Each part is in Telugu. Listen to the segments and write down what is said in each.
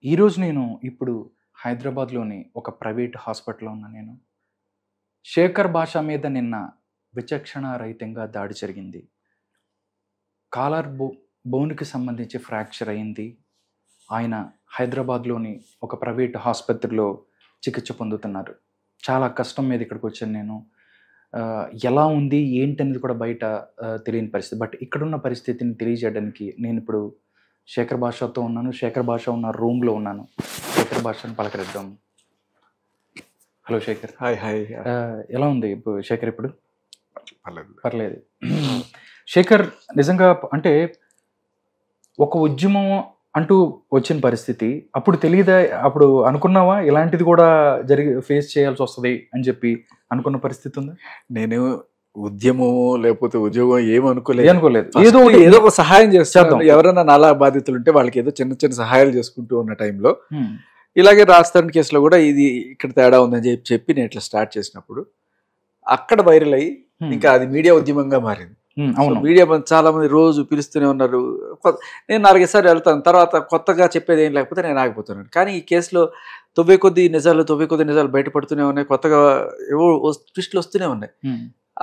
ఈరోజు నేను ఇప్పుడు హైదరాబాద్‌లోని ఒక ప్రైవేట్ హాస్పిటల్‌లో ఉన్నా నేను. శేఖర్ భాష మీద నిన్న విచక్షణారహితంగా దాడి జరిగింది. కాలర్ బోన్‌కి సంబంధించి ఫ్రాక్చర్ అయింది. ఆయన హైదరాబాద్‌లోని ఒక ప్రైవేట్ ఆస్పత్రిలో చికిత్స పొందుతున్నారు. చాలా కష్టం మీద ఇక్కడికొచ్చాను నేను. ఎలా ఉంది, ఏంటనేది కూడా బయట తెలియని పరిస్థితి. బట్ ఇక్కడున్న పరిస్థితిని తెలియజేయడానికి నేనిప్పుడు శేఖర్ భాషతో ఉన్నాను. శేఖర్ భాష ఉన్న రూమ్‌లో ఉన్నాను. శేఖర్ భాషని పలకరిద్దాం. హలో శేఖర్. Hi hi. ఎలా ఉంది శేఖర్ ఇప్పుడు? పర్లేదు. పర్లేదు. శేఖర్ నిజంగా అంటే ఒక ఉద్యమం అంటూ వచ్చిన పరిస్థితి అప్పుడు తెలియదా? అప్పుడు అనుకున్నావా ఇలాంటిది కూడా ఫేస్ చేయాల్సి వస్తుంది అని చెప్పి అనుకున్న పరిస్థితి ఉందా? నేను ఉద్యమం లేకపోతే ఉద్యోగం ఏమనుకోలేదు. అనుకోలేదు. ఏదో ఒక సహాయం చేస్తాను. ఎవరైనా నాలా బాధితులు ఉంటే వాళ్ళకి ఏదో చిన్న చిన్న సహాయాలు చేసుకుంటూ ఉన్న టైంలో ఇలాగే రాజస్థాన్ కేసులో కూడా ఇది ఇక్కడ తేడా ఉందని చెప్పి నేను ఇట్లా స్టార్ట్ చేసినప్పుడు అక్కడ వైరల్ అయ్యి ఇంకా అది మీడియా ఉద్యమంగా మారింది. మీడియా చాలా మంది రోజు పిలుస్తూనే ఉన్నారు. నేను 4-5 సార్లు వెళ్తాను. తర్వాత కొత్తగా చెప్పేది ఏం లేకపోతే నేను ఆగిపోతున్నాను. కానీ ఈ కేసులో తొవ్వే కొద్ది నిజాలు బయటపడుతూనే ఉన్నాయి. కొత్తగా ఏవో ట్విస్టులు వస్తూనే ఉన్నాయి.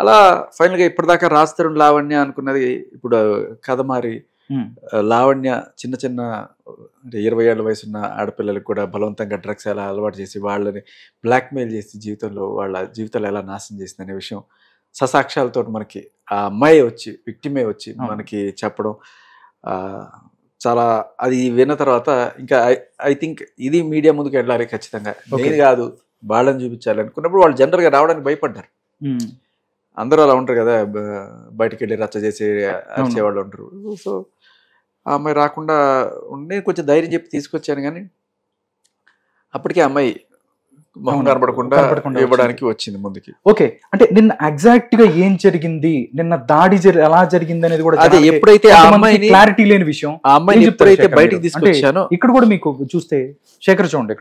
అలా ఫైనల్గా ఇప్పటిదాకా రాజతరుణ్ లావణ్య అనుకున్నది ఇప్పుడు కథ మారి లావణ్య చిన్న అంటే 20 ఏళ్ల వయసున్న ఆడపిల్లలకు కూడా బలవంతంగా డ్రగ్స్ ఎలా అలవాటు చేసి వాళ్ళని బ్లాక్మెయిల్ చేసి వాళ్ళ జీవితాలు ఎలా నాశనం చేసింది అనే విషయం ససాక్ష్యాలతో మనకి ఆ అమ్మాయి విక్టిమే వచ్చి మనకి చెప్పడం చాలా అది విన్న తర్వాత ఇంకా ఐ థింక్ ఇది మీడియా ముందుకు వెళ్ళాలి ఖచ్చితంగా. నేను కాదు వాళ్ళని చూపించాలి అనుకున్నప్పుడు వాళ్ళు జనరల్గా రావడానికి భయపడ్డారు. అందరూ అలా ఉంటారు కదా, బయటకు వెళ్ళి రచ్చ చేసి అరిచేవాళ్ళు ఉంటారు. సో ఆ అమ్మాయి రాకుండా నేను కొంచెం ధైర్యం చెప్పి తీసుకొచ్చాను. కానీ అప్పటికే అమ్మాయి మొహం కనపడకుండా ఇవ్వడానికి వచ్చింది ముందుకి. ఓకే, అంటే నిన్న ఎగ్జాక్ట్ గా ఏం జరిగింది, నిన్న దాడి ఎలా జరిగింది అనేది కూడా అదే ఎప్పుడైతే ఆ అమ్మాయి క్లారిటీ లేని విషయం ఆ అమ్మాయిని ఎప్పుడైతే బయటికి తీసుకొచ్చానో ఇక్కడ కూడా మీకు చూస్తే శేఖర్ చూడండి,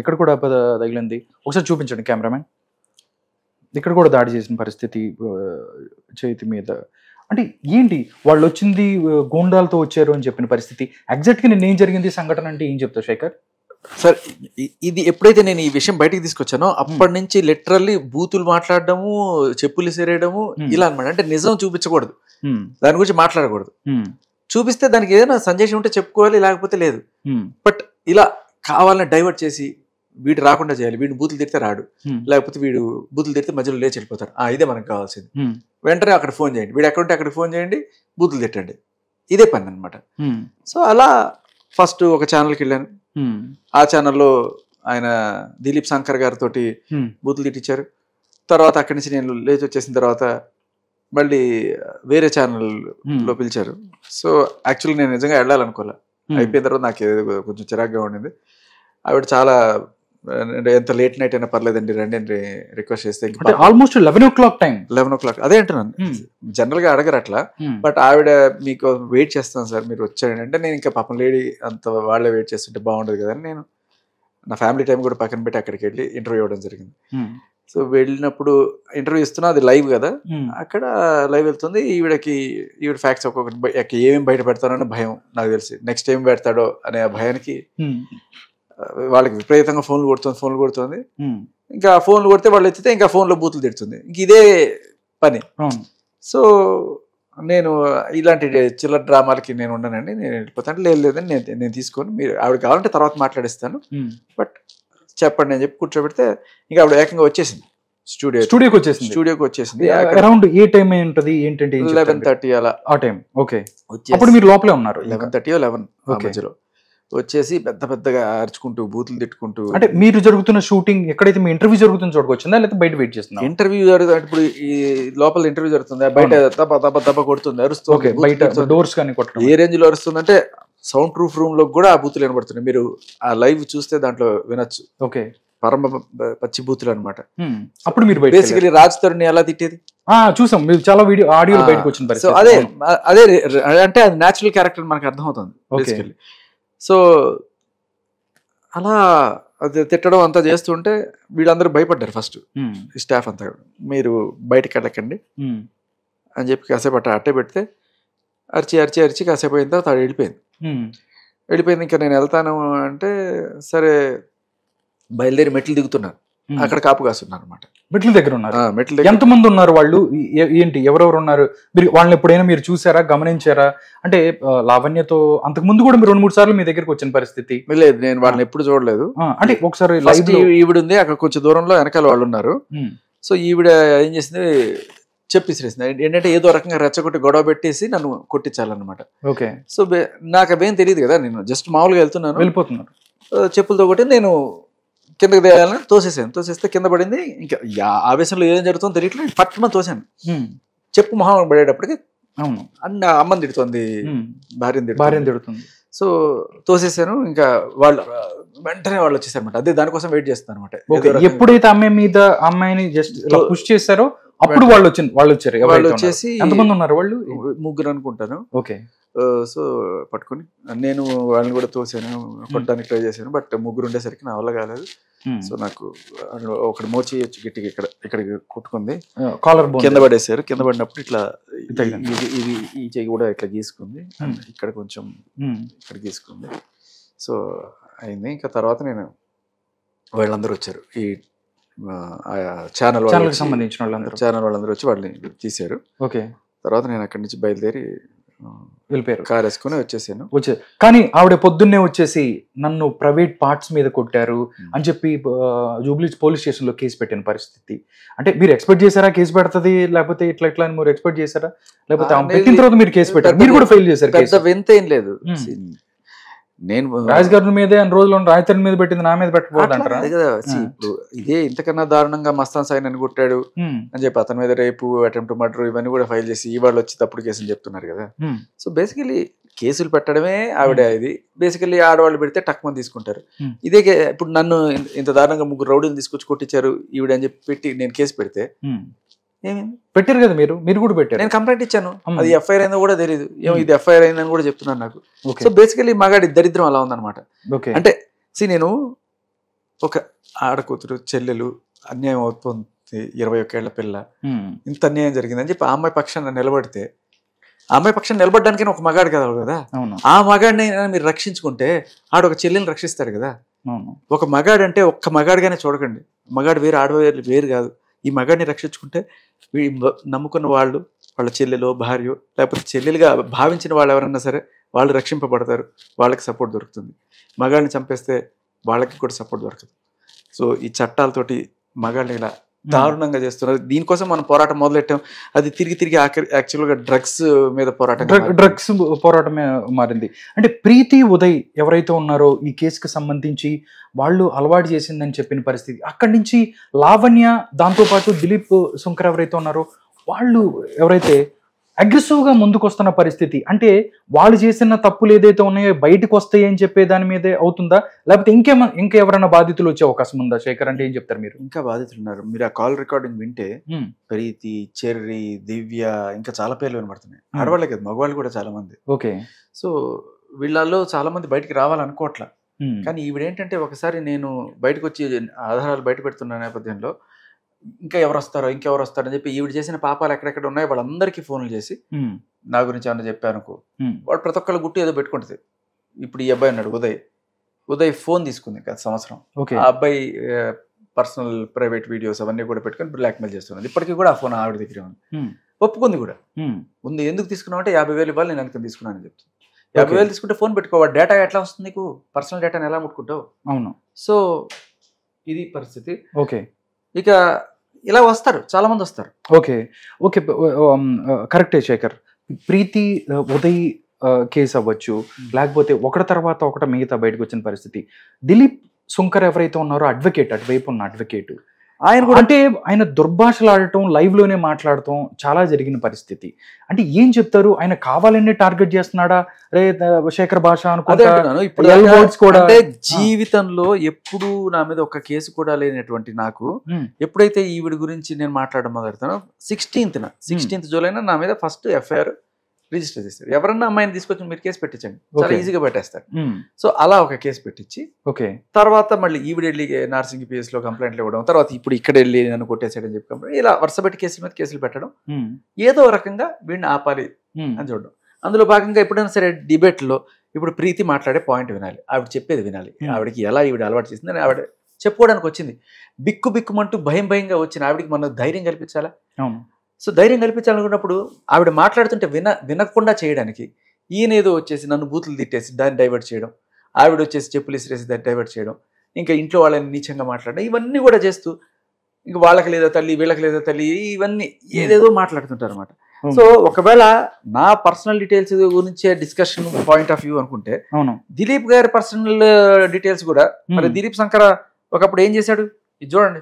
ఇక్కడ కూడా తగిలింది. ఒకసారి చూపించండి కెమెరామెన్. ఇక్కడ కూడా దాడి చేసిన పరిస్థితి చేతి మీద. అంటే ఏంటి వాళ్ళు వచ్చింది గూండాలతో వచ్చారు అని చెప్పిన పరిస్థితి. ఎగ్జాక్ట్ గా నేను ఏం జరిగింది సంఘటన అంటే ఏం చెప్తావు శేఖర్? సార్ ఇది ఎప్పుడైతే నేను ఈ విషయం బయటికి తీసుకొచ్చానో అప్పటి నుంచి లిటరల్లీ బూతులు మాట్లాడడము, చెప్పులు సేరేయడము ఇలా అనమాట. అంటే నిజం చూపించకూడదు, దాని గురించి మాట్లాడకూడదు. చూపిస్తే దానికి ఏదైనా సందేశం ఉంటే చెప్పుకోవాలి, లేకపోతే లేదు. బట్ ఇలా కావాలని డైవర్ట్ చేసి వీడు రాకుండా చేయాలి. వీడిని బూతులు తిడితే రాడు, లేకపోతే వీడు బూతులు తిడితే మధ్యలో లేచి వెళ్ళిపోతారు. ఇదే మనకు కావాల్సింది. వెంటనే అక్కడ ఫోన్ చేయండి, వీడు ఎక్కడుంటే అక్కడ ఫోన్ చేయండి, బూతులు తిట్టండి. ఇదే పని అనమాట. సో అలా ఫస్ట్ ఒక ఛానల్కి వెళ్ళాను. ఆ ఛానల్లో ఆయన దిలీప్ శంకర్ గారితో బూతులు తిట్టించారు. తర్వాత అక్కడి నుంచి నేను లేచి వచ్చేసిన తర్వాత మళ్ళీ వేరే ఛానల్లో పిలిచారు. సో యాక్చువల్లీ నేను నిజంగా వెళ్ళాలనుకోలే. అయిపోయిన తర్వాత నాకు కొంచెం చిరాగ్గా ఉండింది. ఆవిడ చాలా ఎంత లేట్ నైట్ అయినా పర్లేదండి రండి అని రిక్వెస్ట్ చేస్తే ఆల్మోస్ట్ 11 o'clock టైం. 11 o'clock అదే అంటున్నాను. జనరల్ గా అడగరు అట్లా. బట్ ఆవిడ మీకు వెయిట్ చేస్తాను సార్ మీరు వచ్చారండి అంటే నేను ఇంకా పాపం లేడీ అంత వాళ్ళే వెయిట్ చేస్తుంటే బాగుండదు కదా అని నేను నా ఫ్యామిలీ టైం కూడా పక్కన పెట్టి అక్కడికి వెళ్ళి ఇంటర్వ్యూ ఇవ్వడం జరిగింది. సో వెళ్ళినప్పుడు ఇంటర్వ్యూ ఇస్తున్నా, అది లైవ్ కదా, అక్కడ లైవ్ వెళ్తుంది. ఈవిడ ఫ్యాక్ట్స్ ఒక్కొక్కటి ఏమేమి బయట పెడతానో భయం నాకు తెలిసి, నెక్స్ట్ ఏం పెడతాడో అనే భయానికి వాళ్ళకి విపరీతంగా ఫోన్లు కొడుతుంది. ఇంకా ఫోన్లు కొడితే వాళ్ళు ఎత్తితే ఇంకా ఫోన్లో బూతులు తిడుతుంది. ఇంక ఇదే పని. సో నేను ఇలాంటి చిల్లర డ్రామాలకి నేను ఉండనండి, నేను వెళ్ళిపోతాను. లేదని నేను తీసుకొని మీరు ఆవిడ కావాలంటే తర్వాత మాట్లాడిస్తాను, బట్ చెప్పండి అని చెప్పి కూర్చోబెడితే ఇంకా ఆవిడ ఏకంగా వచ్చేసింది స్టూడియోకి వచ్చేసింది. అరౌండ్ ఏ టైం ఉంటుంది ఏంటంటే 11:30 అలా ఆ టైం. ఓకే, అప్పుడు మీరు లోపలే ఉన్నారు. 11:30 11 మధ్యలో వచ్చేసి పెద్దగా అరుచుకుంటూ బూతులు తిట్టుకుంటూ. అంటే మీరు జరుగుతున్న షూటింగ్ ఎక్కడైతే మీ ఇంటర్వ్యూ జరుగుతుందో చోటుకొచ్చిందా లేకపోతే బయట వెయిట్ చేస్తున్నా? ఇంటర్వ్యూ జరుగుతుంది. ఇప్పుడు ఈ లోపల ఇంటర్వ్యూ జరుగుతుంది, బయట దెబ్బ కొడుతుంది, అరుస్తుంది. బయట డోర్స్ కానీ కొట్టడం ఏ రేంజ్ లో అరుస్తుందంటే సౌండ్ ప్రూఫ్ రూమ్ లో కూడా ఆ బూతులు వినబడుతున్నాయి. మీరు ఆ లైవ్ చూస్తే దాంట్లో వినొచ్చు. ఓకే, పరమ పచ్చి బూతులు అనమాట. అప్పుడు మీరు బేసికలీ రాజ్ తరుణ్ ఎలా తిట్టేది చూసాం, మీరు చాలా ఆడియో బయటకు వచ్చింది. సో అదే అంటే అది న్యాచురల్ క్యారెక్టర్ మనకు అర్థమవుతుంది బేసికలీ. సో అలా అది తిట్టడం అంతా చేస్తుంటే వీళ్ళందరూ భయపడ్డారు ఫస్ట్, స్టాఫ్ అంతా. మీరు బయటకు వెళ్ళకండి అని చెప్పి కాసేపు అట్టే పెడితే అరిచి కాసేపు అయిన తర్వాత అది వెళ్ళిపోయింది. వెళ్ళిపోయింది. ఇంకా నేను వెళ్తాను అంటే సరే బయలుదేరి మెట్లు దిగుతున్నాను. అక్కడ కాపు కాస్తున్నారు అనమాట. మెట్ల దగ్గర ఉన్నారు. మెట్ల దగ్గర ఎంతమంది ఉన్నారు వాళ్ళు? ఏంటి, ఎవరెవరు ఉన్నారు? మీరు వాళ్ళని ఎప్పుడైనా మీరు చూసారా, గమనించారా? అంటే లావణ్యతో అంతకు ముందు కూడా మీరు 2-3 సార్లు మీ దగ్గరికి వచ్చిన పరిస్థితి లేదు, నేను వాళ్ళని ఎప్పుడు చూడలేదు. అంటే ఒకసారి ఈవిడ ఉంది అక్కడ కొంచెం దూరంలో, వెనకాల వాళ్ళు ఉన్నారు. సో ఈవిడ ఏం చేసింది, చెప్పేసేసింది ఏంటంటే ఏదో రకంగా రెచ్చగొట్టి గొడవ పెట్టేసి నన్ను కొట్టించాలన్నమాట. ఓకే. సో నాకు అవేం తెలియదు కదా, నేను జస్ట్ మామూలుగా వెళ్తున్నాను, వెళ్ళిపోతున్నారు. చెప్పులతో కొట్టి నేను కిందకి దిగాలని తోసేసాను. తోసేస్తే కింద పడింది. ఇంకా ఆవేశంలో ఏం జరుగుతుందో తెలియట్లేదు, పట్టుమని తోసాను. చెప్పు మొహం పడేటప్పటికి అవును అన్న అమ్మని తిడుతుంది, భార్యని తిడుతుంది. సో తోసేసాను. ఇంకా వాళ్ళు వెంటనే వాళ్ళు వచ్చేసారు అనమాట. అదే దానికోసం వెయిట్ చేస్తాను అనమాట. ఎప్పుడైతే అమ్మాయిని జస్ట్ పుష్ చేశారో అప్పుడు వాళ్ళు వచ్చారు. వాళ్ళు వచ్చేసి ఎంతమంది ఉన్నారు వాళ్ళు? 3 అనుకుంటాను. ఓకే. సో పట్టుకొని నేను వాళ్ళని కూడా తోసాను, కొట్టడానికి ట్రై చేశాను. బట్ 3 ఉండేసరికి నా వల్ల కాలేదు. సో నాకు ఒకటి మోచి గట్టిగా ఇక్కడ కొట్టుకుంది, కాలర్ కింద పడేసారు. కింద పడినప్పుడు ఇట్లా ఇది ఈ చెయ్యి కూడా ఇట్లా గీసుకుంది, ఇక్కడ కొంచెం ఇక్కడ గీసుకుంది. సో అయింది. ఇంకా తర్వాత నేను వాళ్ళందరూ వచ్చారు, ఈ ఛానల్ వాళ్ళందరూ వచ్చి వాళ్ళని తీశారు. ఓకే. తర్వాత నేను అక్కడి నుంచి బయలుదేరి వెళ్ళిపోయారు, కార్ వేసుకుని వచ్చేసాను. కానీ ఆవిడ పొద్దున్నే వచ్చేసి నన్ను ప్రైవేట్ పార్ట్స్ మీద కొట్టారు అని చెప్పి జూబ్లీ పోలీస్ స్టేషన్ లో కేసు పెట్టిన పరిస్థితి. అంటే మీరు ఎక్స్పెక్ట్ చేశారా కేసు పెడుతుంది, లేకపోతే ఇట్లా అని మీరు ఎక్స్పెక్ట్ చేశారా? లేకపోతే పెట్టిన తర్వాత మీరు కేసు పెట్టారు, మీరు కూడా ఫెయిల్ చేశారు. పెద్ద వింత ఏం లేదు. నేను రాజ్ గారి మీదే అన్ని రోజులు రాజధాని మీద పెట్టింది, నా మీద పెట్టకపోదంటారా? ఇప్పుడు ఇదే ఇంతకన్నా దారుణంగా మస్తాన్ సాయి నన్ను కొట్టాడు అని చెప్పి అతని మీద రేపు, అటెంప్ట్ మర్డర్ ఇవన్నీ కూడా ఫైల్ చేసి ఇవాళ వచ్చి తప్పుడు కేసులు చెప్తున్నారు కదా. సో బేసికలీ కేసులు పెట్టడమే ఆవిడ. ఇది బేసికలీ ఆడవాళ్ళు పెడితే టక్మని తీసుకుంటారు. ఇదే ఇప్పుడు నన్ను ఇంత దారుణంగా 3 రౌడీలు తీసుకొచ్చి కొట్టించారు ఈవిడ అని చెప్పి పెట్టి నేను కేసు పెడితే ఏమైంది? పెట్టారు కదా మీరు కూడా పెట్టారు. నేను కంప్లైంట్ ఇచ్చాను, అది ఎఫ్ఐఆర్ అయిందో కూడా తెలియదు. ఏమో ఇది ఎఫ్ఐఆర్ అయిందని కూడా చెప్తున్నాను నాకు. సో బేసికలీ మగాడి దరిద్రం అలా ఉందన్నమాట. అంటే నేను ఒక ఆడకూతురు, చెల్లెలు అన్యాయం అవుతుంది, 21 ఏళ్ల పిల్ల, ఇంత అన్యాయం జరిగిందని చెప్పి ఆ అమ్మాయి పక్షాన్ని నిలబడితే, ఆ అమ్మాయి పక్షాన్ని నిలబడడానికైనా ఒక మగాడు కదా. ఆ మగాడిని మీరు రక్షించుకుంటే ఆడొక చెల్లెని రక్షిస్తాడు కదా. ఒక మగాడు అంటే ఒక్క మగాడిగానే చూడకండి, మగాడు వేరు ఆడవాళ్ళు వేరు కాదు. ఈ మగాడిని రక్షించుకుంటే నమ్ముకున్న వాళ్ళు, వాళ్ళ చెల్లెలో భార్యో లేకపోతే చెల్లెలుగా భావించిన వాళ్ళు ఎవరన్నా సరే వాళ్ళు రక్షింపబడతారు, వాళ్ళకి సపోర్ట్ దొరుకుతుంది. మగాడిని చంపేస్తే వాళ్ళకి కూడా సపోర్ట్ దొరకదు. సో ఈ చట్టాలతోటి మగాడిని ఇలా దారుణంగా చేస్తున్నారు. దీనికోసం మనం పోరాటం మొదలెట్టాం. అది తిరిగి యాక్చువల్గా డ్రగ్స్ మీద డ్రగ్స్ పోరాటమే మారింది. అంటే ప్రీతి ఉదయ్ ఎవరైతే ఉన్నారో ఈ కేసుకు సంబంధించి వాళ్ళు అలవాటు చేసిందని చెప్పిన పరిస్థితి, అక్కడి నుంచి లావణ్య, దాంతోపాటు దిలీప్ శంకర్ ఎవరైతే ఉన్నారో వాళ్ళు ఎవరైతే అగ్రెసివ్ గా ముందుకు వస్తున్న పరిస్థితి, అంటే వాళ్ళు చేసిన తప్పులు ఏదైతే ఉన్నాయో బయటకు వస్తాయి అని చెప్పే దాని మీదే అవుతుందా, లేకపోతే ఇంకెవరైనా బాధితులు వచ్చే అవకాశం ఉందా? శేఖర్ అంటే ఏం చెప్తారు మీరు? ఇంకా బాధితులు ఉన్నారు. మీరు ఆ కాల్ రికార్డింగ్ వింటే ప్రీతి, చెర్రీ, దివ్య ఇంకా చాలా పేర్లు వినబడుతున్నాయి. ఆడవాళ్ళే కదా, మగవాళ్ళు కూడా చాలా మంది. ఓకే. సో వీళ్ళల్లో చాలా మంది బయటికి రావాలనుకోవట్లా. కానీ ఈవిడేంటంటే ఒకసారి నేను బయటకు వచ్చి ఆధారాలు బయట పెడుతున్న నేపథ్యంలో ఇంకా ఎవరు వస్తారని చెప్పి ఈవిడ చేసిన పాపాలు ఎక్కడెక్కడ ఉన్నాయో వాళ్ళందరికీ ఫోన్లు చేసి నా గురించి ఏమన్నా చెప్పానుకో, వాడు ప్రతి ఒక్కళ్ళ గుట్టు ఏదో పెట్టుకుంటుంది. ఇప్పుడు ఈ అబ్బాయి ఉన్నాడు ఉదయ్ ఫోన్ తీసుకుంది గత సంవత్సరం. ఆ అబ్బాయి పర్సనల్ ప్రైవేట్ వీడియోస్ అవన్నీ కూడా పెట్టుకుని బ్లాక్మెయిల్ చేస్తున్నది. ఇప్పటికీ కూడా ఆ ఫోన్ ఆవిడ దగ్గర ఉంది, ఒప్పుకుంది కూడా ఉంది. ఎందుకు తీసుకున్నావు అంటే 50,000 ఇవ్వాలి, నేను అనుకుని తీసుకున్నానని చెప్తుంది. 50,000 తీసుకుంటే ఫోన్ పెట్టుకోవాలి, డేటా ఎట్లా వస్తుంది నీకు, పర్సనల్ డేటాని ఎలా ముట్టుకుంటావు? అవును. సో ఇది పరిస్థితి. ఓకే. ఇక ఇలా వస్తారు, చాలా మంది వస్తారు. ఓకే. కరెక్టే శేఖర్. ప్రీతి ఉదయ్ కేసు అవ్వచ్చు, లేకపోతే ఒకటి తర్వాత ఒకటి మిగతా బయటకు వచ్చిన పరిస్థితి. దిలీప్ శంకర్ ఎవరైతే ఉన్నారో అడ్వకేట్, అటువైపు ఉన్న అడ్వకేట్, ఆయన కూడా అంటే ఆయన దుర్భాషలు ఆడటం, లైవ్ లోనే మాట్లాడటం చాలా జరిగిన పరిస్థితి. అంటే ఏం చెప్తారు? ఆయన కావాలనే టార్గెట్ చేస్తున్నాడా? రే శేఖర్ భాష అనుకుంటే జీవితంలో ఎప్పుడు నా మీద ఒక కేసు కూడా లేనటువంటి నాకు ఎప్పుడైతే ఈవిడ గురించి నేను మాట్లాడడం మొదలెడతానో 16th జూలైన నా మీద ఫస్ట్ ఎఫ్ఐఆర్ రిజిస్టర్ చేస్తారు. ఎవరన్నా అమ్మాయిని తీసుకొచ్చి మీరు కేసు పెట్టించండి, చాలా ఈజీగా పెట్టేస్తారు. సో అలా ఒక కేసు పెట్టించి తర్వాత మళ్ళీ ఈవిడ వెళ్ళి నార్సింగ్ పిఎస్ లో కంప్లైంట్లు ఇవ్వడం, తర్వాత ఇప్పుడు ఇక్కడ వెళ్ళి నన్ను కొట్టేసాడని చెప్పి కంప్లైంట్, ఇలా వరుసపెట్టి కేసుల మీద కేసులు పెట్టడం, ఏదో రకంగా వీడిని ఆపాలి అని చూడడం. అందులో భాగంగా ఎప్పుడైనా సరే డిబేట్లో ఇప్పుడు ప్రీతి మాట్లాడే పాయింట్ వినాలి, ఆవిడ చెప్పేది వినాలి, ఆవిడకి ఎలా ఈవిడ అలవాటు చేసిందని ఆవిడ చెప్పుకోవడానికి వచ్చింది. బిక్కుమంటూ భయంగా వచ్చిన ఆవిడకి మనం ధైర్యం కల్పించాలా? సో ధైర్యం కల్పించాలనుకున్నప్పుడు ఆవిడ మాట్లాడుతుంటే వినకుండా చేయడానికి ఈయన ఏదో వచ్చేసి నన్ను బూతులు తిట్టేసి దాన్ని డైవర్ట్ చేయడం, ఆవిడ వచ్చేసి చెప్పులు ఇసిరేసి దాన్ని డైవర్ట్ చేయడం, ఇంకా ఇంట్లో వాళ్ళని నీచంగా మాట్లాడడం, ఇవన్నీ కూడా చేస్తూ ఇంక వాళ్ళకి లేదా తల్లి వీళ్ళకి లేదా తల్లి ఇవన్నీ ఏదేదో మాట్లాడుతుంటారు అనమాట. సో ఒకవేళ నా పర్సనల్ డీటెయిల్స్ గురించే డిస్కషన్ పాయింట్ ఆఫ్ వ్యూ అనుకుంటే దిలీప్ గారి పర్సనల్ డీటెయిల్స్ కూడా మరి దిలీప్ శంకర ఒకప్పుడు ఏం చేశాడు ఇది చూడండి.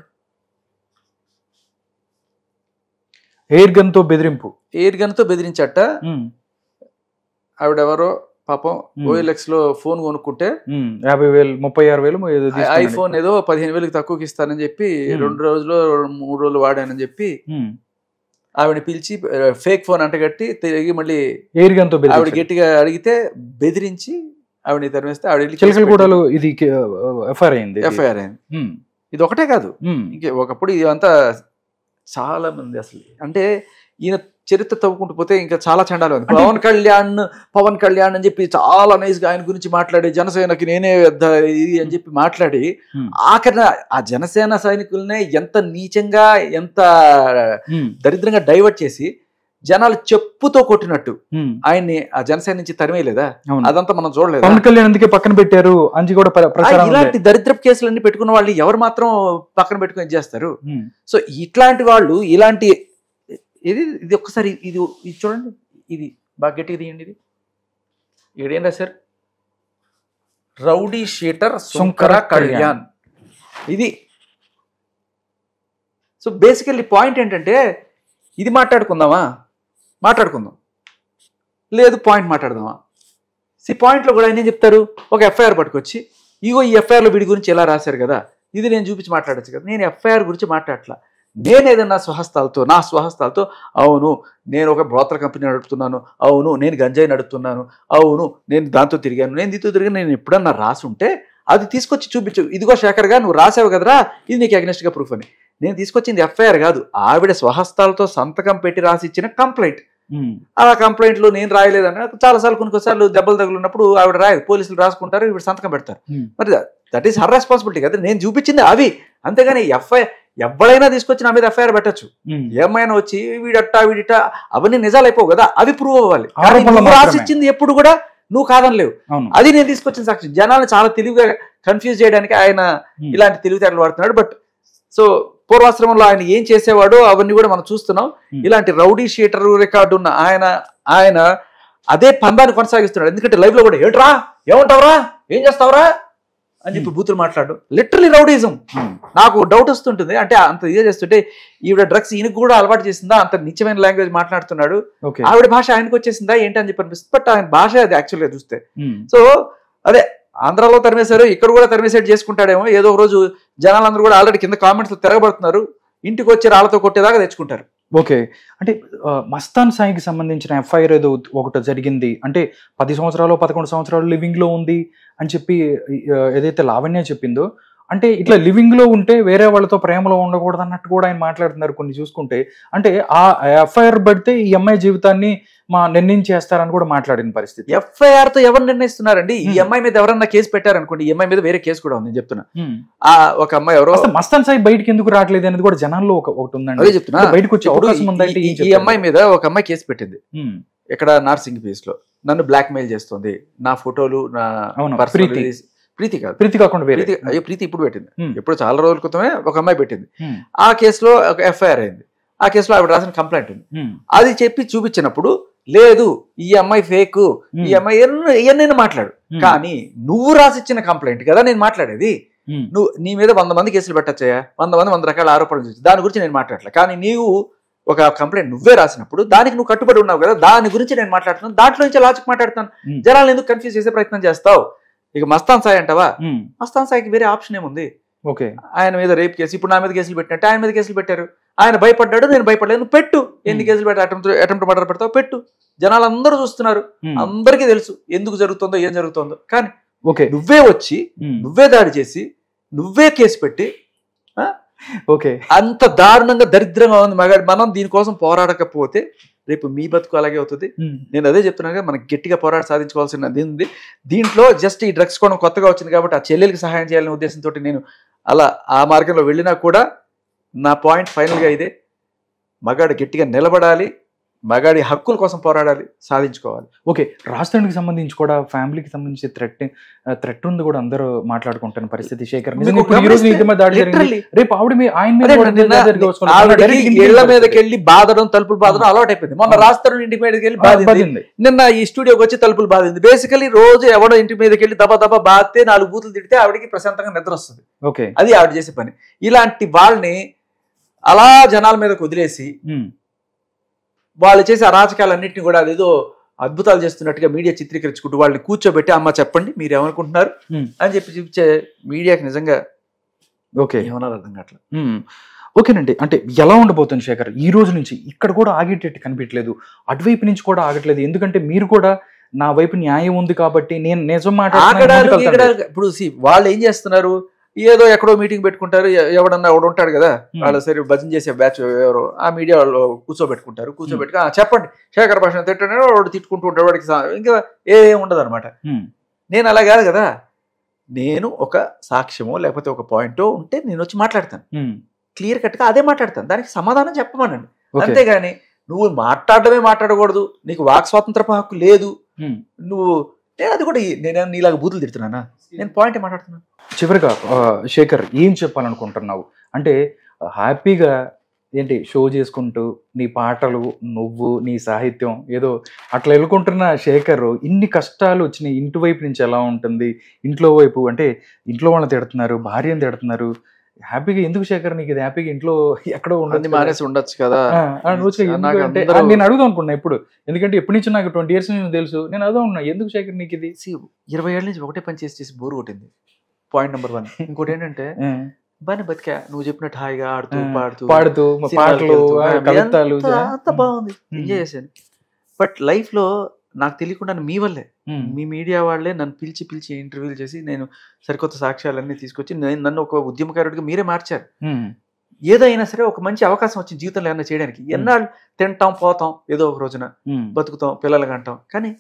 ఎయిర్ గన్ తో బెదిరించట. ఆవిడెవరో పాపం OLX లో ఫోన్ కొనుక్కుంటే 50,000 36,000 ఐఫోన్ ఏదో 15,000 తక్కువకి ఇస్తానని చెప్పి 2 రోజులు 3 రోజులు వాడానని చెప్పి ఆవిడని పిలిచి ఫేక్ ఫోన్ అంటగట్టి తిరిగి మళ్ళీ ఎయిర్ గన్ తో ఆవిడ గట్టిగా అడిగితే బెదిరించి ఆవిడని తరిమేస్తే ఆవిడ ఇది ఎఫ్ఐఆర్ అయింది. ఇది ఒకటే కాదు, ఇంకే ఒకప్పుడు ఇదంతా చాలా మంది అసలు అంటే ఈయన చరిత్ర తవ్వుకుంటూ పోతే ఇంకా చాలా చండాలు ఉంది. పవన్ కళ్యాణ్ అని చెప్పి చాలా నైస్ గా ఆయన గురించి మాట్లాడి జనసేనకి నేనే ఇది అని చెప్పి మాట్లాడి ఆఖరిన ఆ జనసేన సైనికులనే ఎంత నీచంగా ఎంత దరిద్రంగా డైవర్ట్ చేసి జనాలు చెప్పుతో కొట్టినట్టు ఆయన్ని ఆ జనసేన నుంచి తరిమేయలేదా? అదంతా మనం చూడలేదు. పవన్ కళ్యాణ్ అందుకే పక్కన పెట్టారు అని కూడా ఇలాంటి దరిద్రపు కేసులన్నీ పెట్టుకున్న వాళ్ళు ఎవరు మాత్రం పక్కన పెట్టుకుని చేస్తారు? సో ఇట్లాంటి వాళ్ళు ఇలాంటి ఇది ఒక్కసారి ఇది చూడండి, ఇది బాగా గట్టిగా తీయండి. ఇది ఇక్కడ ఏం రాశారు? Rowdy sheeter Shankara Kalyan. ఇది సో బేసికల్లీ పాయింట్ ఏంటంటే ఇది మాట్లాడుకుందాం, లేదు పాయింట్ మాట్లాడదామా? పాయింట్లో కూడా ఆయన ఏం చెప్తారు, ఒక ఎఫ్ఐఆర్ పట్టుకొచ్చి ఇగో ఈ ఎఫ్ఐఆర్లో వీడి గురించి ఎలా రాశారు కదా, ఇది నేను చూపించి మాట్లాడచ్చు కదా. నేను ఎఫ్ఐఆర్ గురించి మాట్లాడట్లా, నేను ఏదన్నా నా స్వహస్తాలతో అవును నేను ఒక బ్రోతర్ కంపెనీ నడుపుతున్నాను, అవును నేను గంజాయి నడుపుతున్నాను, అవును నేను దాంతో తిరిగాను, నేను ఎప్పుడన్నా రాసి ఉంటే అది తీసుకొచ్చి చూపించు, ఇదిగో శేఖర్గా నువ్వు రాసావు కదరా ఇది నీకు అగ్నెస్ట్గా ప్రూఫ్ అని. నేను తీసుకొచ్చింది ఎఫ్ఐఆర్ కాదు, ఆవిడ స్వహస్తాలతో సంతకం పెట్టి రాసి ఇచ్చిన కంప్లైంట్. ఆ కంప్లైంట్లో నేను రాయలేదని చాలాసార్లు కొన్నిసార్లు దెబ్బలు తగులున్నప్పుడు ఆవిడ రాయదు, పోలీసులు రాసుకుంటారు, ఇవి సంతకం పెడతారు. మరి దట్ ఈస్ హర్ రెస్పాన్సిబిలిటీ కదా. నేను చూపించింది అవి, అంతేగాని ఎవరైనా తీసుకొచ్చి నా మీద ఎఫ్ఐఆర్ పెట్టచ్చు. ఏమైనా వచ్చి వీడిట అవన్నీ నిజాలు అయిపోవు కదా, అవి ప్రూవ్ అవ్వాలి. రాసిచ్చింది ఎప్పుడు కూడా నువ్వు కాదనలేవు, అది నేను తీసుకొచ్చిన సాక్షి. జనాలను చాలా తెలివిగా కన్ఫ్యూజ్ చేయడానికి ఆయన ఇలాంటి తెలివితేటలు వాడుతున్నాడు. బట్ సో పూర్వాశ్రమంలో ఆయన ఏం చేసేవాడో అవన్నీ కూడా మనం చూస్తున్నాం. ఇలాంటి రౌడీ షీటర్ రికార్డు ఉన్న ఆయన అదే పందాన్ని కొనసాగిస్తున్నాడు. ఎందుకంటే లైవ్ లో కూడా ఏంట్రా, ఏమంటావురా, ఏం చేస్తావురా అని చెప్పి బూతులు మాట్లాడు, లిటరలీ రౌడీజం. నాకు డౌట్ వస్తుంటుంది, అంటే అంత ఇదే చేస్తుంటే ఈవిడ డ్రగ్స్ ఈయనకు కూడా అలవాటు చేసిందా, అంత నిత్యమైన లాంగ్వేజ్ మాట్లాడుతున్నాడు, ఆవిడ భాష ఆయనకు వచ్చేసిందా ఏంటి అని చెప్పి అనిపిస్తుంది. బట్ ఆయన భాష అది యాక్చువల్గా చూస్తే. సో అదే ఆంధ్రాలో తరిమేశారు, ఇక్కడ కూడా తరిమేసేట్ చేసుకుంటాడేమో. ఏదో ఒక రోజు జనాలందరూ కూడా ఆల్రెడీ కింద కామెంట్స్ తిరగబడుతున్నారు, ఇంటికి వచ్చి రాళ్లతో కొట్టేదాకా తెచ్చుకుంటారు. ఓకే, అంటే మస్తాన్ సాయికి సంబంధించిన ఎఫ్ఐఆర్ ఏదో ఒకటి జరిగింది, అంటే 10 సంవత్సరాలు 11 సంవత్సరాలు లివింగ్ లో ఉంది అని చెప్పి ఏదైతే లావణ్య చెప్పిందో, అంటే ఇట్లా లివింగ్ లో ఉంటే వేరే వాళ్ళతో ప్రేమలో ఉండకూడదు అన్నట్టు కూడా ఆయన మాట్లాడుతున్నారు కొన్ని చూసుకుంటే. అంటే ఆ ఎఫ్ఐఆర్ పడితే ఈ అమ్మాయి జీవితాన్ని నిర్ణయించేస్తారని కూడా మాట్లాడిన పరిస్థితి. ఎఫ్ఐఆర్ తో ఎవరు నిర్ణయిస్తున్నారండి? ఈ అమ్మాయి మీద ఎవరన్నా కేసు పెట్టారనుకోండి, ఈ అమ్మాయి మీద వేరే కేసు కూడా ఉంది చెప్తున్నా. ఒక అమ్మాయి ఎవరో మస్తాన్ సాయి బయటకి ఎందుకు రావట్లేదు అనేది కూడా జనాల్లో ఒకటి ఉందండి. అదే చెప్తున్నా, బయటకు వచ్చే అవకాశం ఉందంటే ఈ అమ్మాయి మీద ఒక అమ్మాయి కేసు పెట్టింది ఇక్కడ నార్సింగ్ పీస్ లో. నన్ను బ్లాక్ మెయిల్ చేస్తుంది, నా ఫోటోలు, నా ప్రీతి కాదు, ప్రీతి కాకుండా వేరే అయ్యో ప్రీతి ఇప్పుడు పెట్టింది, ఎప్పుడు చాలా రోజుల క్రితమే ఒక అమ్మాయి పెట్టింది. ఆ కేసులో ఒక ఎఫ్ఐఆర్ అయింది, ఆ కేసులో ఆవిడ రాసిన కంప్లైంట్ ఉంది. అది చెప్పి చూపించినప్పుడు లేదు ఈ అమ్మాయి ఫేక్, ఈ అమ్మాయి ఎన్నైనా మాట్లాడు, కానీ నువ్వు రాసిచ్చిన కంప్లైంట్ కదా నేను మాట్లాడేది. నువ్వు నీ మీద 100 మంది కేసులు పెట్టచ్చా, 100 మంది 100 రకాల ఆరోపణలు చేసి దాని గురించి నేను మాట్లాడలే. కానీ నీవు ఒక కంప్లైంట్ నువ్వే రాసినప్పుడు దానికి నువ్వు కట్టుబడి ఉన్నావు కదా, దాని గురించి నేను మాట్లాడుతున్నాను, దాంట్లో నుంచి లాజిక్ మాట్లాడుతాను. జనాలను ఎందుకు కన్ఫ్యూజ్ చేసే ప్రయత్నం చేస్తావు? ఇక మస్తాన్ సాయి అంటావా, మస్తాన్ సాయికి వేరే ఆప్షన్ ఏముంది? ఓకే, ఆయన మీద రేప్ కేసు, ఇప్పుడు నా మీద కేసులు పెట్టినట్టే ఆయన మీద కేసులు పెట్టారు. ఆయన భయపడ్డాడు, నేను భయపడలేదు. నువ్వు పెట్టు, ఎన్ని కేసులు పెట్టి అటెంప్ట్ మర్డర్ పెడతావు పెట్టు, జనాలు అందరూ చూస్తున్నారు, అందరికీ తెలుసు ఎందుకు జరుగుతుందో ఏం జరుగుతుందో. కానీ ఓకే, నువ్వే వచ్చి నువ్వే దాడి చేసి నువ్వే కేసు పెట్టి ఓకే. అంత దారుణంగా దరిద్రంగా ఉంది మగాడి. మనం దీనికోసం పోరాడకపోతే రేపు మీ బతుకు అలాగే అవుతుంది. నేను అదే చెప్తున్నాను, మనకి గట్టిగా పోరాట సాధించుకోవాల్సినది ఉంది. దీంట్లో జస్ట్ ఈ డ్రగ్స్ కూడా కొత్తగా వచ్చింది కాబట్టి ఆ చెల్లెలకి సహాయం చేయాలనే ఉద్దేశంతో నేను అలా ఆ మార్గంలో వెళ్ళినా కూడా నా పాయింట్ ఫైనల్గా ఇదే, మగాడు గట్టిగా నిలబడాలి, మగాడి హక్కుల కోసం పోరాడాలి, సాధించుకోవాలి. ఓకే. రాష్ట్రానికి సంబంధించి కూడా ఫ్యామిలీకి సంబంధించి థ్రెట్ ఉంది కూడా అందరూ మాట్లాడుకుంటున్న పరిస్థితి. శేఖర్ రేపు ఇళ్ల మీదకి వెళ్ళి బాధడం, తలుపులు బాధడం అలవాటు అయిపోయింది. మొన్న రాష్ట్రం ఇంటి మీదకి వెళ్ళి బాధింది, నిన్న ఈ స్టూడియోకి వచ్చి తలుపులు బాధింది. బేసికలీ రోజు ఎవడో ఇంటి మీదకి వెళ్ళి దబా బాధితే 4 బూతులు తిడితే ఆవిడకి ప్రశాంతంగా నిద్ర వస్తుంది. ఓకే, అది ఆవిడ చేసే పని. ఇలాంటి వాళ్ళని అలా జనాల మీదకి వదిలేసి వాళ్ళు చేసే అరాచకాలన్నింటినీ కూడా అదేదో అద్భుతాలు చేస్తున్నట్టుగా మీడియా చిత్రీకరించుకుంటూ వాళ్ళని కూర్చోబెట్టి అమ్మ చెప్పండి మీరు ఏమనుకుంటున్నారు అని చెప్పి చూపించే మీడియాకి నిజంగా ఓకే ఏమన్నా అర్థం కావట్లేదు. ఓకేనండి. అంటే ఎలా ఉండబోతుంది శేఖర్ ఈ రోజు నుంచి? ఇక్కడ కూడా ఆగేటట్టు కనిపించలేదు, అటువైపు నుంచి కూడా ఆగట్లేదు. ఎందుకంటే మీరు కూడా నా వైపు న్యాయం ఉంది కాబట్టి నేను నిజం మాట్లాడాలి. ఇప్పుడు వాళ్ళు ఏం చేస్తున్నారు, ఏదో ఎక్కడో మీటింగ్ పెట్టుకుంటారు, ఎవడన్నా ఎవడు ఉంటాడు కదా వాళ్ళు సరే భజన చేసే బ్యాచ్ ఎవరో ఆ మీడియా వాళ్ళు కూర్చోబెట్టుకుంటారు. కూర్చోబెట్టుకు చెప్పండి శేఖర్ భాష తిట్టాడు, వాడు తిట్టుకుంటూ ఉంటాడు, వాడికి ఇంకా ఏం ఉండదు అనమాట. నేను అలా కాదు కదా, నేను ఒక సాక్ష్యమో లేకపోతే ఒక పాయింటో ఉంటే నేను వచ్చి మాట్లాడతాను, క్లియర్ కట్గా అదే మాట్లాడతాను, దానికి సమాధానం చెప్పమనండి. అంతేగాని నువ్వు మాట్లాడకూడదు, నీకు వాక్ స్వాతంత్రపు హక్కు లేదు, నువ్వు నేను అది కూడా నేను నీలాగా బూతులు తిడుతున్నానా? నేను పాయింట్ మాట్లాడుతున్నాను. చివరిగా శేఖర్ ఏం చెప్పాలనుకుంటున్నావు? అంటే హ్యాపీగా ఏంటి షో చేసుకుంటూ నీ పాటలు, నువ్వు, నీ సాహిత్యం ఏదో అట్లా వెళ్ళుకుంటున్న శేఖర్ ఇన్ని కష్టాలు వచ్చినాయి. ఇంటి వైపు నుంచి ఎలా ఉంటుంది, ఇంట్లో వైపు అంటే ఇంట్లో వాళ్ళని తిడుతున్నారు, భార్యను తిడుతున్నారు, హ్యాపీగా ఎందుకు శేఖర్ నీకు ఇది హ్యాపీగా ఇంట్లో ఎక్కడో ఉండదు, మానేసి ఉండొచ్చు కదా? నేను అడుగుదాం అనుకున్నా ఇప్పుడు, ఎందుకంటే ఎప్పటి నుంచి నాకు 20 years నుంచి తెలుసు, నేను అడుగుదాం ఉన్నా ఎందుకు శేఖర్ నీకు ఇది 20 ఏళ్ళ నుంచి ఒకటే పని చేసి బోర్ కొట్టింది. Point number 1. ఇంకోటి ఏంటంటే బాగా బతికా, నువ్వు చెప్పినట్టు హాయిగా ఆడుతూ పాడుతూ పాటలు అంత బాగుంది, ఎంజాయ్ చేశాను. బట్ లైఫ్ లో నాకు తెలియకుండా మీ వల్లే, మీ మీడియా వాళ్ళే నన్ను పిలిచి ఇంటర్వ్యూలు చేసి నేను సరికొత్త సాక్ష్యాలన్నీ తీసుకొచ్చి నన్ను ఒక ఉద్యమకారుడిగా మీరే మార్చారు. ఏదైనా సరే ఒక మంచి అవకాశం వచ్చింది జీవితంలో ఏమన్నా చేయడానికి. ఎన్నాళ్ళు తింటాం పోతాం, ఏదో ఒక రోజున బతుకుతాం, పిల్లలకి అంటాం, కానీ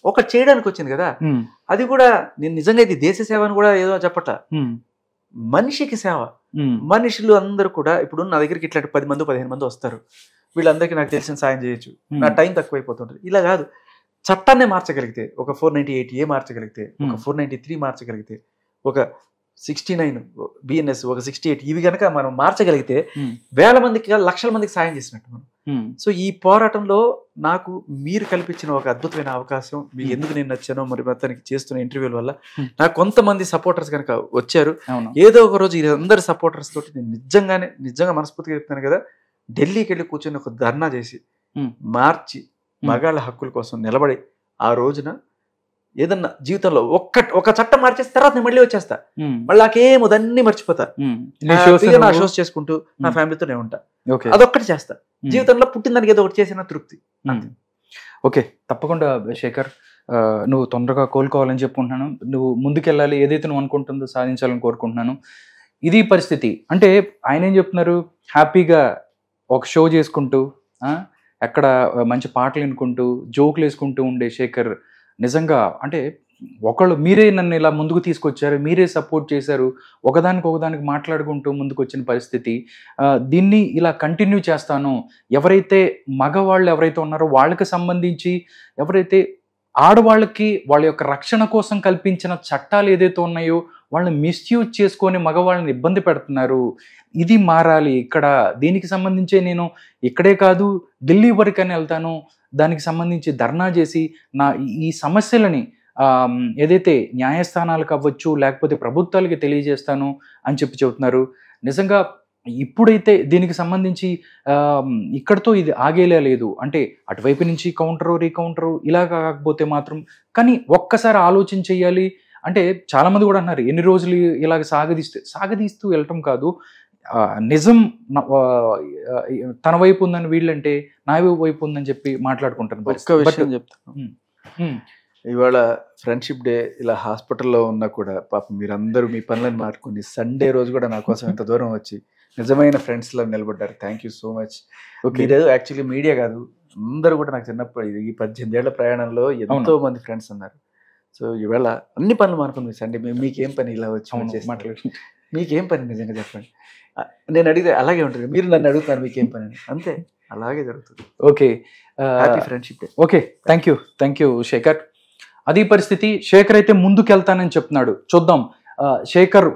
ఒకటి చేయడానికి వచ్చింది కదా. అది కూడా నేను నిజంగా ఇది దేశ సేవ అని కూడా ఏదో చెప్పట్ల, మనిషికి సేవ. మనుషులు అందరూ కూడా ఇప్పుడు నా దగ్గరికి ఇట్లాంటి 10 మంది 15 మంది వస్తారు, వీళ్ళందరికీ నాకు తెలిసిన సాయం చేయొచ్చు, నా టైం తక్కువైపోతుంటుంది. ఇలా కాదు, చట్టాన్నే మార్చగలిగితే, ఒక 498A మార్చగలిగితే, ఒక 493 మార్చగలిగితే, ఒక 69 BNS, ఒక 68 ఇవి కనుక మనం మార్చగలిగితే వేల మందికి, లక్షల మందికి సాయం చేసినట్టు మనం. సో ఈ పోరాటంలో నాకు మీరు కల్పించిన ఒక అద్భుతమైన అవకాశం, మీకు ఎందుకు నేను నచ్చానో మరి మొత్తానికి చేస్తున్న ఇంటర్వ్యూల వల్ల నాకు కొంతమంది సపోర్టర్స్ కనుక వచ్చారు. ఏదో ఒక రోజు అందరి సపోర్టర్స్ తోటి నేను నిజంగా మనస్ఫూర్తిగా చెప్తాను కదా, ఢిల్లీకి వెళ్ళి కూర్చొని ఒక ధర్నా చేసి మార్చి మగాళ్ళ హక్కుల కోసం నిలబడి ఆ రోజున ఏదన్నా జీవితంలో ఒక చట్టం మార్చేసిన తర్వాత నేను మళ్ళీ వచ్చేస్తా, మళ్ళీ నాకేమో దాన్ని మర్చిపోతా, నా షోస్ చేసుకుంటూ నా ఫ్యామిలీతోనే ఉంటా, అదొక్కటి చేస్తా. జీవితంలో పుట్టిన దానికి ఏదో ఒకటి చేసిన తృప్తి. ఓకే, తప్పకుండా శేఖర్, నువ్వు తొందరగా కోలుకోవాలని చెప్పుకుంటున్నాను. నువ్వు ముందుకెళ్ళాలి, ఏదైతే నువ్వు అనుకుంటుందో సాధించాలని కోరుకుంటున్నాను. ఇది పరిస్థితి. అంటే ఆయన ఏం చెప్తున్నారు, హ్యాపీగా ఒక షో చేసుకుంటూ ఎక్కడ మంచి పాటలు వినుకుంటూ జోకులు వేసుకుంటూ ఉండే శేఖర్ నిజంగా అంటే ఒకళ్ళు మీరే నన్ను ఇలా ముందుకు తీసుకొచ్చారు, మీరే సపోర్ట్ చేశారు, ఒకదానికి మాట్లాడుకుంటూ ముందుకు వచ్చిన పరిస్థితి. దీన్ని ఇలా కంటిన్యూ చేస్తాను. ఎవరైతే మగవాళ్ళు ఎవరైతే ఉన్నారో వాళ్ళకి సంబంధించి, ఎవరైతే ఆడవాళ్ళకి వాళ్ళ యొక్క రక్షణ కోసం కల్పించిన చట్టాలు ఏదైతే ఉన్నాయో వాళ్ళని మిస్యూజ్ చేసుకొని మగవాళ్ళని ఇబ్బంది పెడుతున్నారు, ఇది మారాలి. ఇక్కడ దీనికి సంబంధించే నేను ఇక్కడే కాదు ఢిల్లీ వరకని వెళ్తాను, దానికి సంబంధించి ధర్నా చేసి నా ఈ సమస్యలని ఏదైతే న్యాయస్థానాలకు అవ్వచ్చు లేకపోతే ప్రభుత్వాలకి తెలియజేస్తాను అని చెప్తున్నారు. నిజంగా ఇప్పుడైతే దీనికి సంబంధించి ఇక్కడతో ఇది ఆగేలా లేదు. అంటే అటువైపు నుంచి రీకౌంటరు ఇలా కాకపోతే మాత్రం, కానీ ఒక్కసారి ఆలోచన చెయ్యాలి. అంటే చాలామంది కూడా అన్నారు ఎన్ని రోజులు ఇలాగ సాగదీస్తూ వెళ్ళటం కాదు, నిజం తన వైపు ఉందని వీళ్ళంటే నా వైపు ఉందని చెప్పి మాట్లాడుకుంటాను. ఒక్క విషయం చెప్తాను, ఇవాళ ఫ్రెండ్షిప్ డే ఇలా హాస్పిటల్లో ఉన్నా కూడా పాపం మీరందరూ మీ పనులను మార్చుకుని సండే రోజు కూడా నా కోసం ఇంత దూరం వచ్చి నిజమైన ఫ్రెండ్స్ లా నిలబడ్డారు. Thank you so much. మీరు యాక్చువల్లీ మీడియా కాదు, అందరూ కూడా నాకు చిన్నప్పుడు ఈ 18 ఏళ్ల ప్రయాణంలో ఎంతో మంది ఫ్రెండ్స్ ఉన్నారు. సో ఇవాళ అన్ని పనులు మానుకుని సండే మీకేం పని ఇలా వచ్చి మాట్లాడి మీకేం పని నిజంగా చెప్పండి. నేను అడిగితే అలాగే ఉంటుంది, మీరు నన్ను అడుగుతారు మీకేం పని అని, అంతే అలాగే జరుగుతుంది. Okay, happy friendship day. Okay, thank you Shekhar. అది పరిస్థితి. శేఖర్ అయితే ముందుకెళ్తానని చెప్తున్నాడు. చూద్దాం శేఖర్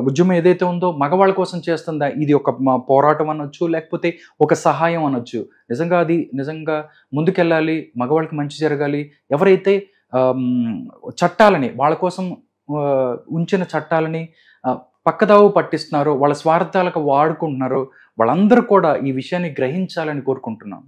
ఉద్యమం ఏదైతే ఉందో మగవాళ్ళ కోసం చేస్తుందా, ఇది ఒక పోరాటం అనొచ్చు, లేకపోతే ఒక సహాయం అనొచ్చు. నిజంగా ముందుకెళ్ళాలి, మగవాళ్ళకి మంచి జరగాలి. ఎవరైతే చట్టాలని వాళ్ళ కోసం ఉంచిన చట్టాలని పక్కదావు పట్టిస్తున్నారో, వాళ్ళ స్వార్థాలకు వాడుకుంటున్నారో వాళ్ళందరూ కూడా ఈ విషయాన్ని గ్రహించాలని కోరుకుంటున్నాం.